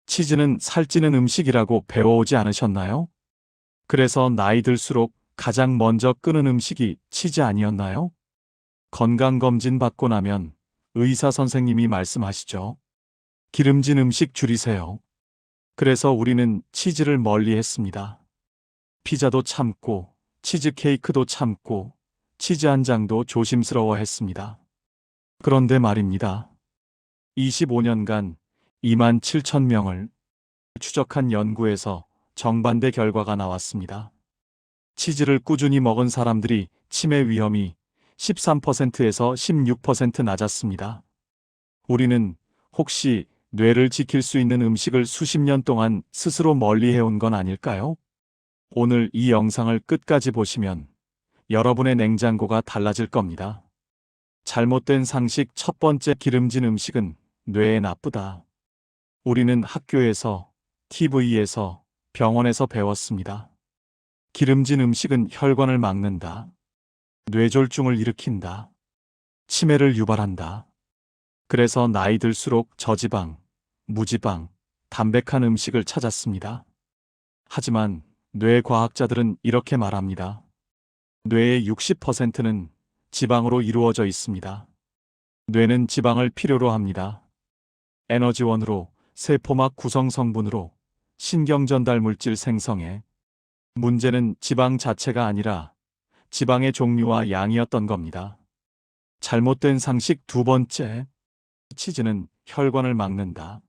치즈는 살찌는 음식이라고 배워오지 않으셨나요? 그래서 나이 들수록 가장 먼저 끄는 음식이 치즈 아니었나요? 건강검진 받고 나면 의사 선생님이 말씀하시죠. 기름진 음식 줄이세요. 그래서 우리는 치즈를 멀리 했습니다. 피자도 참고, 치즈 케이크도 참고, 치즈 한 장도 조심스러워 했습니다. 그런데 말입니다. 25년간 27,000명을 추적한 연구에서 정반대 결과가 나왔습니다. 치즈를 꾸준히 먹은 사람들이 치매 위험이 13%에서 16% 낮았습니다. 우리는 혹시 뇌를 지킬 수 있는 음식을 수십 년 동안 스스로 멀리 해온 건 아닐까요? 오늘 이 영상을 끝까지 보시면 여러분의 냉장고가 달라질 겁니다. 잘못된 상식 첫 번째, 기름진 음식은 뇌에 나쁘다. 우리는 학교에서, TV에서, 병원에서 배웠습니다. 기름진 음식은 혈관을 막는다. 뇌졸중을 일으킨다. 치매를 유발한다. 그래서 나이 들수록 저지방, 무지방, 담백한 음식을 찾았습니다. 하지만 뇌과학자들은 이렇게 말합니다. 뇌의 60%는 지방으로 이루어져 있습니다. 뇌는 지방을 필요로 합니다. 에너지원으로, 세포막 구성 성분으로, 신경전달 물질 생성에. 문제는 지방 자체가 아니라 지방의 종류와 양이었던 겁니다. 잘못된 상식 두 번째, 치즈는 혈관을 막는다.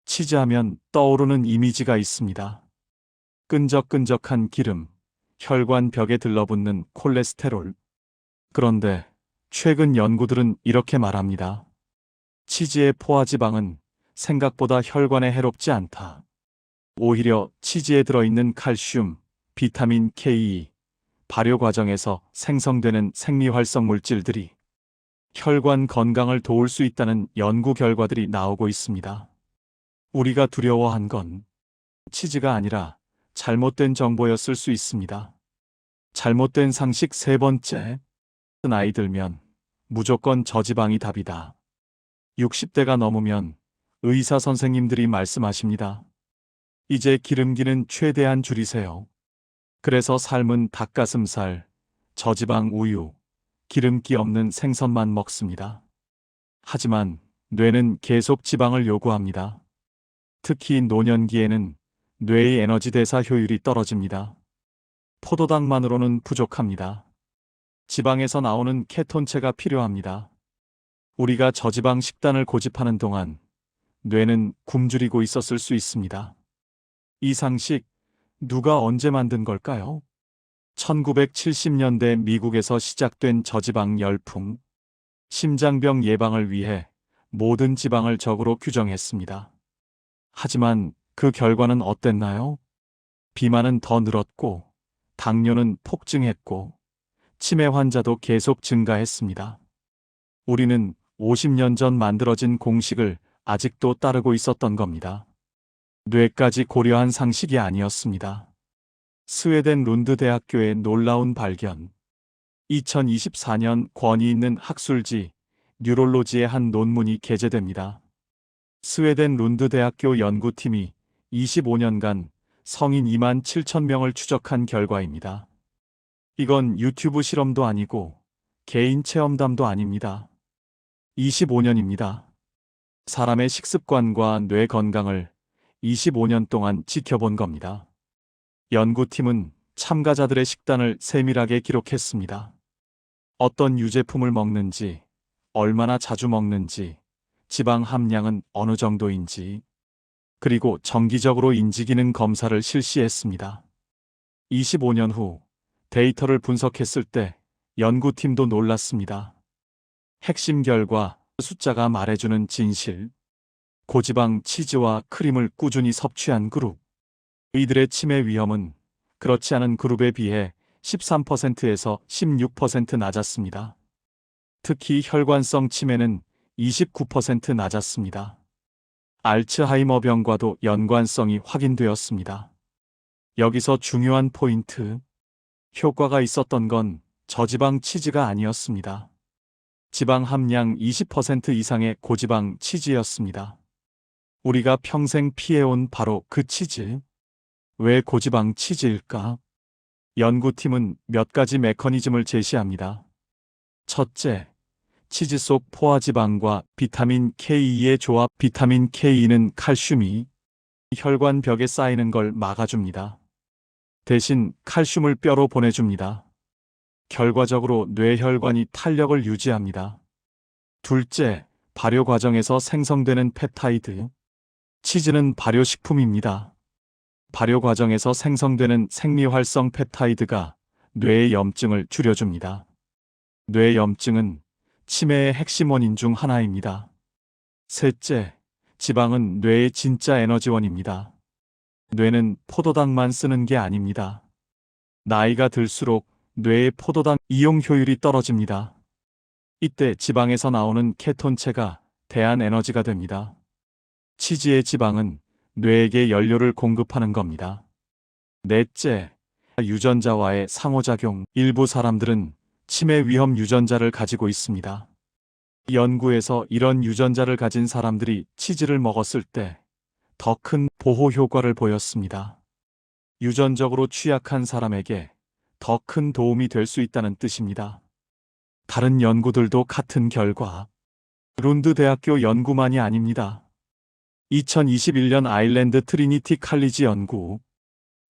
치즈하면 떠오르는 이미지가 있습니다. 끈적끈적한 기름, 혈관 벽에 들러붙는 콜레스테롤. 그런데 최근 연구들은 이렇게 말합니다. 치즈의 포화지방은 생각보다 혈관에 해롭지 않다. 오히려 치즈에 들어있는 칼슘, 비타민 K, 발효 과정에서 생성되는 생리활성 물질들이 혈관 건강을 도울 수 있다는 연구 결과들이 나오고 있습니다. 우리가 두려워한 건 치즈가 아니라 잘못된 정보였을 수 있습니다. 잘못된 상식 세 번째, 나이 들면 무조건 저지방이 답이다. 60대가 넘으면 의사 선생님들이 말씀하십니다. 이제 기름기는 최대한 줄이세요. 그래서 삶은 닭가슴살, 저지방 우유, 기름기 없는 생선만 먹습니다. 하지만 뇌는 계속 지방을 요구합니다. 특히 노년기에는 뇌의 에너지 대사 효율이 떨어집니다. 포도당만으로는 부족합니다. 지방에서 나오는 케톤체가 필요합니다. 우리가 저지방 식단을 고집하는 동안 뇌는 굶주리고 있었을 수 있습니다. 이 상식, 누가 언제 만든 걸까요? 1970년대 미국에서 시작된 저지방 열풍. 심장병 예방을 위해 모든 지방을 적으로 규정했습니다. 하지만 그 결과는 어땠나요? 비만은 더 늘었고, 당뇨는 폭증했고, 치매 환자도 계속 증가했습니다. 우리는 50년 전 만들어진 공식을 아직도 따르고 있었던 겁니다. 뇌까지 고려한 상식이 아니었습니다. 스웨덴 룬드 대학교의 놀라운 발견. 2024년 권위 있는 학술지 뉴롤로지의 한 논문이 게재됩니다. 스웨덴 룬드 대학교 연구팀이 25년간 성인 27,000명을 추적한 결과입니다. 이건 유튜브 실험도 아니고 개인 체험담도 아닙니다. 25년입니다. 사람의 식습관과 뇌 건강을 25년 동안 지켜본 겁니다. 연구팀은 참가자들의 식단을 세밀하게 기록했습니다. 어떤 유제품을 먹는지, 얼마나 자주 먹는지, 지방 함량은 어느 정도인지, 그리고 정기적으로 인지기능 검사를 실시했습니다. 25년 후 데이터를 분석했을 때 연구팀도 놀랐습니다. 핵심 결과, 숫자가 말해주는 진실. 고지방 치즈와 크림을 꾸준히 섭취한 그룹. 이들의 치매 위험은 그렇지 않은 그룹에 비해 13%에서 16% 낮았습니다. 특히 혈관성 치매는 29% 낮았습니다. 알츠하이머병과도 연관성이 확인되었습니다. 여기서 중요한 포인트. 효과가 있었던 건 저지방 치즈가 아니었습니다. 지방 함량 20% 이상의 고지방 치즈였습니다. 우리가 평생 피해온 바로 그 치즈. 왜 고지방 치즈일까? 연구팀은 몇 가지 메커니즘을 제시합니다. 첫째, 치즈 속 포화지방과 비타민 K의 조합. 비타민 K는 칼슘이 혈관 벽에 쌓이는 걸 막아줍니다. 대신 칼슘을 뼈로 보내줍니다. 결과적으로 뇌혈관이 탄력을 유지합니다. 둘째, 발효 과정에서 생성되는 펩타이드. 치즈는 발효식품입니다. 발효 과정에서 생성되는 생리활성 펩타이드가 뇌의 염증을 줄여줍니다. 뇌 염증은 치매의 핵심 원인 중 하나입니다. 셋째, 지방은 뇌의 진짜 에너지원입니다. 뇌는 포도당만 쓰는 게 아닙니다. 나이가 들수록 뇌의 포도당 이용 효율이 떨어집니다. 이때 지방에서 나오는 케톤체가 대한 에너지가 됩니다. 치즈의 지방은 뇌에게 연료를 공급하는 겁니다. 넷째, 유전자와의 상호작용. 일부 사람들은 치매 위험 유전자를 가지고 있습니다. 연구에서 이런 유전자를 가진 사람들이 치즈를 먹었을 때 더 큰 보호 효과를 보였습니다. 유전적으로 취약한 사람에게 더 큰 도움이 될 수 있다는 뜻입니다. 다른 연구들도 같은 결과. 룬드 대학교 연구만이 아닙니다. 2021년 아일랜드 트리니티 칼리지 연구.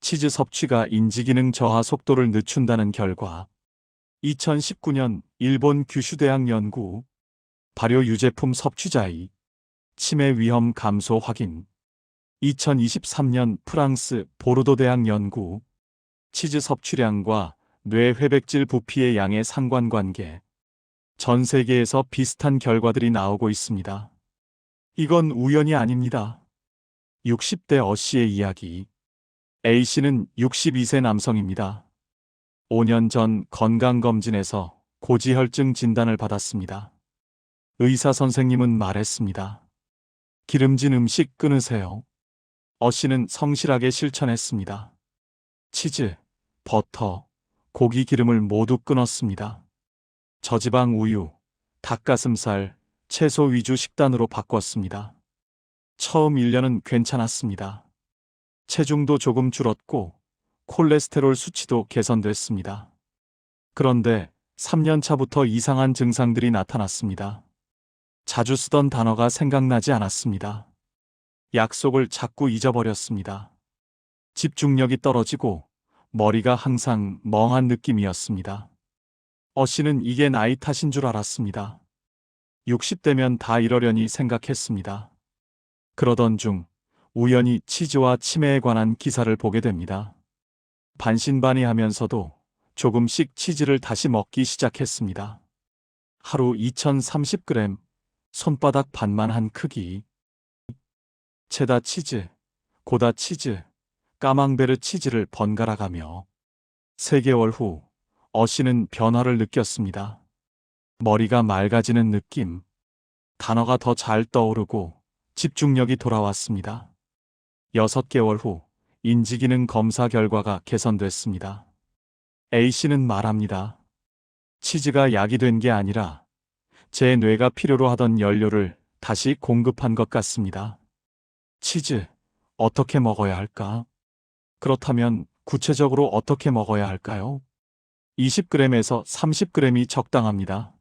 치즈 섭취가 인지기능 저하 속도를 늦춘다는 결과. 2019년 일본 규슈대학 연구. 발효 유제품 섭취자의 치매 위험 감소 확인. 2023년 프랑스 보르도 대학 연구. 치즈 섭취량과 뇌 회백질 부피의 양의 상관관계. 전 세계에서 비슷한 결과들이 나오고 있습니다. 이건 우연이 아닙니다. 60대 어씨의 이야기. A씨는 62세 남성입니다. 5년 전 건강검진에서 고지혈증 진단을 받았습니다. 의사 선생님은 말했습니다. 기름진 음식 끊으세요. 어씨는 성실하게 실천했습니다. 치즈, 버터, 고기 기름을 모두 끊었습니다. 저지방 우유, 닭가슴살, 채소 위주 식단으로 바꿨습니다. 처음 1년은 괜찮았습니다. 체중도 조금 줄었고 콜레스테롤 수치도 개선됐습니다. 그런데 3년 차부터 이상한 증상들이 나타났습니다. 자주 쓰던 단어가 생각나지 않았습니다. 약속을 자꾸 잊어버렸습니다. 집중력이 떨어지고 머리가 항상 멍한 느낌이었습니다. 어씨는 이게 나이 탓인 줄 알았습니다. 60대면 다 이러려니 생각했습니다. 그러던 중 우연히 치즈와 치매에 관한 기사를 보게 됩니다. 반신반의하면서도 조금씩 치즈를 다시 먹기 시작했습니다. 하루 2030g, 손바닥 반만 한 크기. 체다 치즈, 고다 치즈, 까망베르 치즈를 번갈아 가며 3개월 후 어씨는 변화를 느꼈습니다. 머리가 맑아지는 느낌, 단어가 더 잘 떠오르고 집중력이 돌아왔습니다. 6개월 후 인지기능 검사 결과가 개선됐습니다. A씨는 말합니다. 치즈가 약이 된 게 아니라 제 뇌가 필요로 하던 연료를 다시 공급한 것 같습니다. 치즈, 어떻게 먹어야 할까? 그렇다면 구체적으로 어떻게 먹어야 할까요? 20g에서 30g이 적당합니다.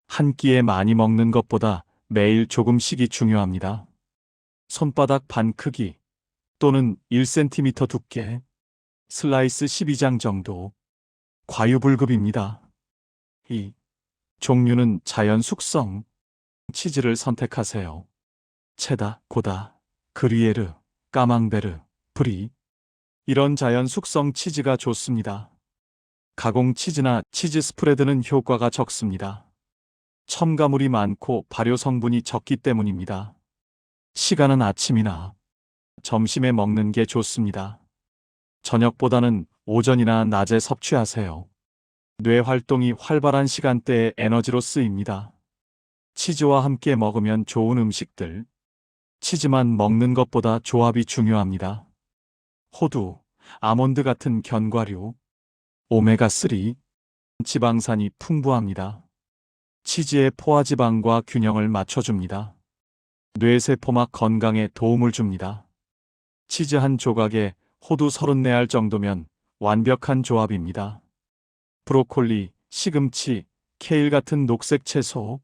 한 끼에 많이 먹는 것보다 매일 조금씩이 중요합니다. 손바닥 반 크기 또는 1cm 두께, 슬라이스 12장 정도. 과유불급입니다. 2. 종류는 자연 숙성. 치즈를 선택하세요. 체다, 고다, 그리에르, 까망베르, 브리. 이런 자연 숙성 치즈가 좋습니다. 가공 치즈나 치즈 스프레드는 효과가 적습니다. 첨가물이 많고 발효 성분이 적기 때문입니다. 시간은 아침이나 점심에 먹는 게 좋습니다. 저녁보다는 오전이나 낮에 섭취하세요. 뇌 활동이 활발한 시간대에 에너지로 쓰입니다. 치즈와 함께 먹으면 좋은 음식들. 치즈만 먹는 것보다 조합이 중요합니다. 호두, 아몬드 같은 견과류, 오메가3, 지방산이 풍부합니다. 치즈의 포화지방과 균형을 맞춰줍니다. 뇌세포막 건강에 도움을 줍니다. 치즈 한 조각에 호두 34알 정도면 완벽한 조합입니다. 브로콜리, 시금치, 케일 같은 녹색 채소,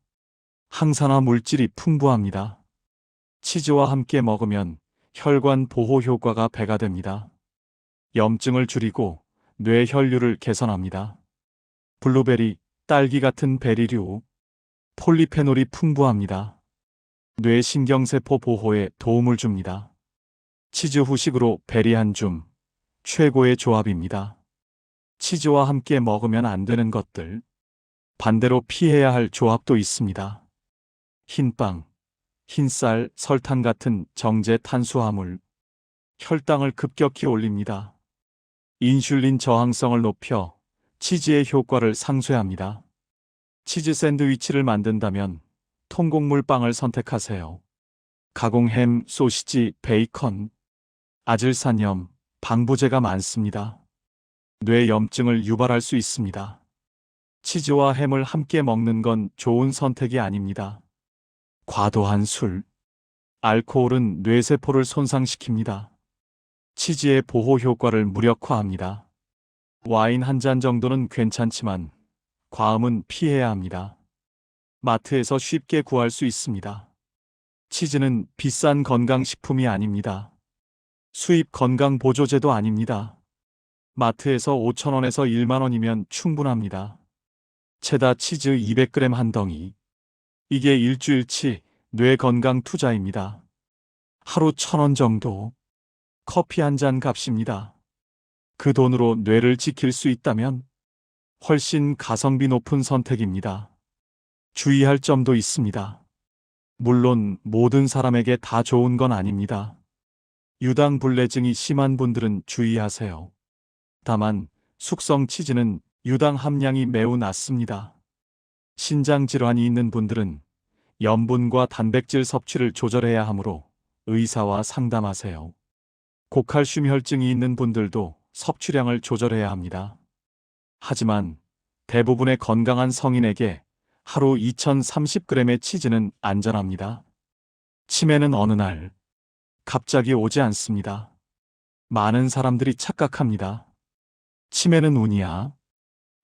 항산화 물질이 풍부합니다. 치즈와 함께 먹으면 혈관 보호 효과가 배가 됩니다. 염증을 줄이고 뇌 혈류를 개선합니다. 블루베리, 딸기 같은 베리류, 폴리페놀이 풍부합니다. 뇌 신경세포 보호에 도움을 줍니다. 치즈 후식으로 베리 한 줌, 최고의 조합입니다. 치즈와 함께 먹으면 안 되는 것들, 반대로 피해야 할 조합도 있습니다. 흰빵, 흰쌀, 설탕 같은 정제 탄수화물, 혈당을 급격히 올립니다. 인슐린 저항성을 높여 치즈의 효과를 상쇄합니다. 치즈 샌드위치를 만든다면 통곡물 빵을 선택하세요. 가공 햄, 소시지, 베이컨, 아질산염, 방부제가 많습니다. 뇌 염증을 유발할 수 있습니다. 치즈와 햄을 함께 먹는 건 좋은 선택이 아닙니다. 과도한 술, 알코올은 뇌세포를 손상시킵니다. 치즈의 보호 효과를 무력화합니다. 와인 한 잔 정도는 괜찮지만 과음은 피해야 합니다. 마트에서 쉽게 구할 수 있습니다. 치즈는 비싼 건강식품이 아닙니다. 수입 건강보조제도 아닙니다. 마트에서 5,000원에서 1만 원이면 충분합니다. 체다 치즈 200g 한 덩이. 이게 일주일치 뇌 건강 투자입니다. 하루 1,000원 정도. 커피 한 잔 값입니다. 그 돈으로 뇌를 지킬 수 있다면 훨씬 가성비 높은 선택입니다. 주의할 점도 있습니다. 물론 모든 사람에게 다 좋은 건 아닙니다. 유당불내증이 심한 분들은 주의하세요. 다만 숙성 치즈는 유당 함량이 매우 낮습니다. 신장 질환이 있는 분들은 염분과 단백질 섭취를 조절해야 하므로 의사와 상담하세요. 고칼슘 혈증이 있는 분들도 섭취량을 조절해야 합니다. 하지만 대부분의 건강한 성인에게 하루 2030g의 치즈는 안전합니다. 치매는 어느 날 갑자기 오지 않습니다. 많은 사람들이 착각합니다. 치매는 운이야.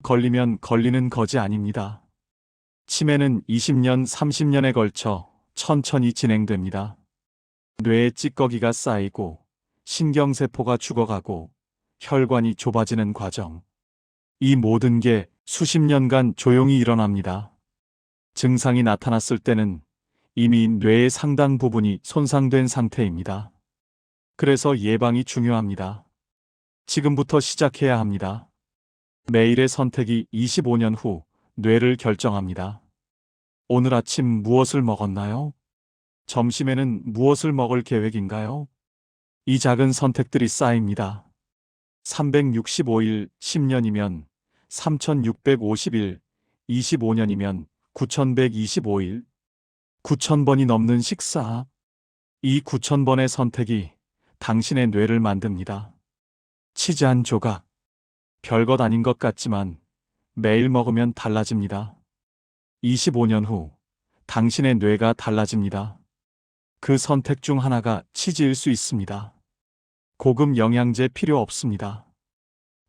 걸리면 걸리는 거지 아닙니다. 치매는 20년, 30년에 걸쳐 천천히 진행됩니다. 뇌에 찌꺼기가 쌓이고 신경세포가 죽어가고 혈관이 좁아지는 과정. 이 모든 게 수십 년간 조용히 일어납니다. 증상이 나타났을 때는 이미 뇌의 상당 부분이 손상된 상태입니다. 그래서 예방이 중요합니다. 지금부터 시작해야 합니다. 매일의 선택이 25년 후 뇌를 결정합니다. 오늘 아침 무엇을 먹었나요? 점심에는 무엇을 먹을 계획인가요? 이 작은 선택들이 쌓입니다. 365일, 10년이면 3650일, 25년이면 9125일, 9000번이 넘는 식사. 이 9000번의 선택이 당신의 뇌를 만듭니다. 치즈 한 조각. 별것 아닌 것 같지만 매일 먹으면 달라집니다. 25년 후 당신의 뇌가 달라집니다. 그 선택 중 하나가 치즈일 수 있습니다. 고급 영양제 필요 없습니다.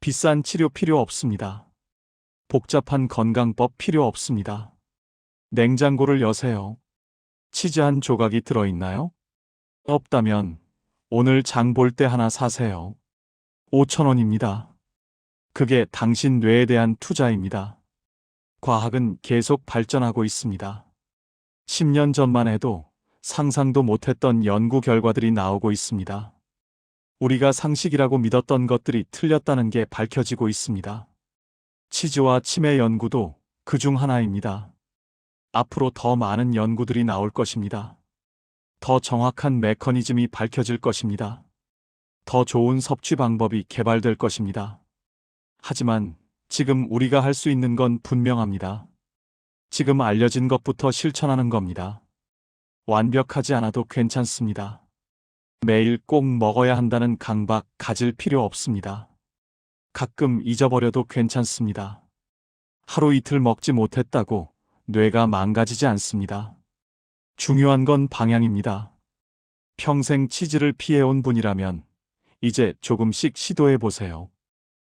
비싼 치료 필요 없습니다. 복잡한 건강법 필요 없습니다. 냉장고를 여세요. 치즈 한 조각이 들어있나요? 없다면 오늘 장 볼 때 하나 사세요. 5,000원입니다. 그게 당신 뇌에 대한 투자입니다. 과학은 계속 발전하고 있습니다. 10년 전만 해도 상상도 못했던 연구 결과들이 나오고 있습니다. 우리가 상식이라고 믿었던 것들이 틀렸다는 게 밝혀지고 있습니다. 치즈와 치매 연구도 그 중 하나입니다. 앞으로 더 많은 연구들이 나올 것입니다. 더 정확한 메커니즘이 밝혀질 것입니다. 더 좋은 섭취 방법이 개발될 것입니다. 하지만 지금 우리가 할 수 있는 건 분명합니다. 지금 알려진 것부터 실천하는 겁니다. 완벽하지 않아도 괜찮습니다. 매일 꼭 먹어야 한다는 강박 가질 필요 없습니다. 가끔 잊어버려도 괜찮습니다. 하루 이틀 먹지 못했다고 뇌가 망가지지 않습니다. 중요한 건 방향입니다. 평생 치즈를 피해온 분이라면 이제 조금씩 시도해 보세요.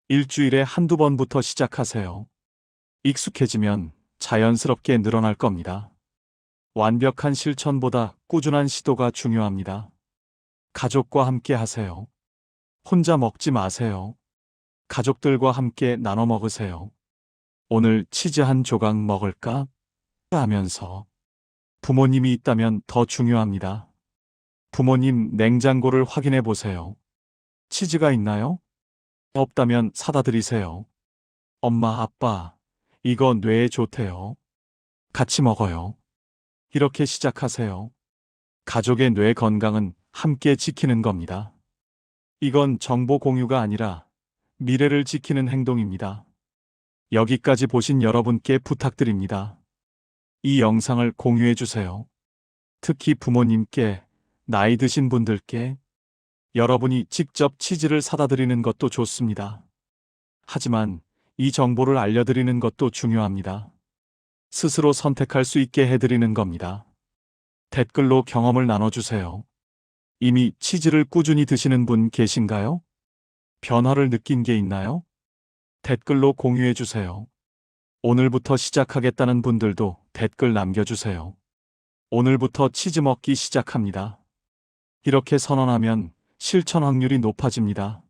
일주일에 한두 번부터 시작하세요. 익숙해지면 자연스럽게 늘어날 겁니다. 완벽한 실천보다 꾸준한 시도가 중요합니다. 가족과 함께 하세요. 혼자 먹지 마세요. 가족들과 함께 나눠 먹으세요. 오늘 치즈 한 조각 먹을까? 하면서 부모님이 있다면 더 중요합니다. 부모님 냉장고를 확인해 보세요. 치즈가 있나요? 없다면 사다 드리세요. 엄마, 아빠, 이거 뇌에 좋대요. 같이 먹어요. 이렇게 시작하세요. 가족의 뇌 건강은 함께 지키는 겁니다. 이건 정보 공유가 아니라 미래를 지키는 행동입니다. 여기까지 보신 여러분께 부탁드립니다. 이 영상을 공유해 주세요. 특히 부모님께, 나이 드신 분들께, 여러분이 직접 치즈를 사다 드리는 것도 좋습니다. 하지만 이 정보를 알려드리는 것도 중요합니다. 스스로 선택할 수 있게 해드리는 겁니다. 댓글로 경험을 나눠주세요. 이미 치즈를 꾸준히 드시는 분 계신가요? 변화를 느낀 게 있나요? 댓글로 공유해 주세요. 오늘부터 시작하겠다는 분들도 댓글 남겨주세요. 오늘부터 치즈 먹기 시작합니다. 이렇게 선언하면 실천 확률이 높아집니다.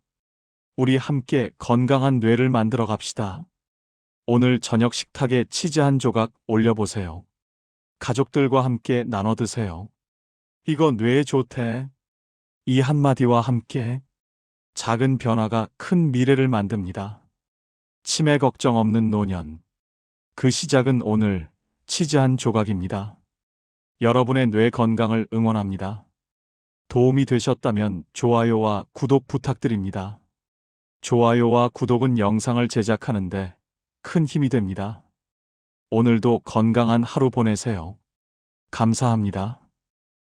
우리 함께 건강한 뇌를 만들어 갑시다. 오늘 저녁 식탁에 치즈 한 조각 올려보세요. 가족들과 함께 나눠 드세요. 이거 뇌에 좋대. 이 한마디와 함께 작은 변화가 큰 미래를 만듭니다. 치매 걱정 없는 노년. 그 시작은 오늘 치즈 한 조각입니다. 여러분의 뇌 건강을 응원합니다. 도움이 되셨다면 좋아요와 구독 부탁드립니다. 좋아요와 구독은 영상을 제작하는데 큰 힘이 됩니다. 오늘도 건강한 하루 보내세요. 감사합니다.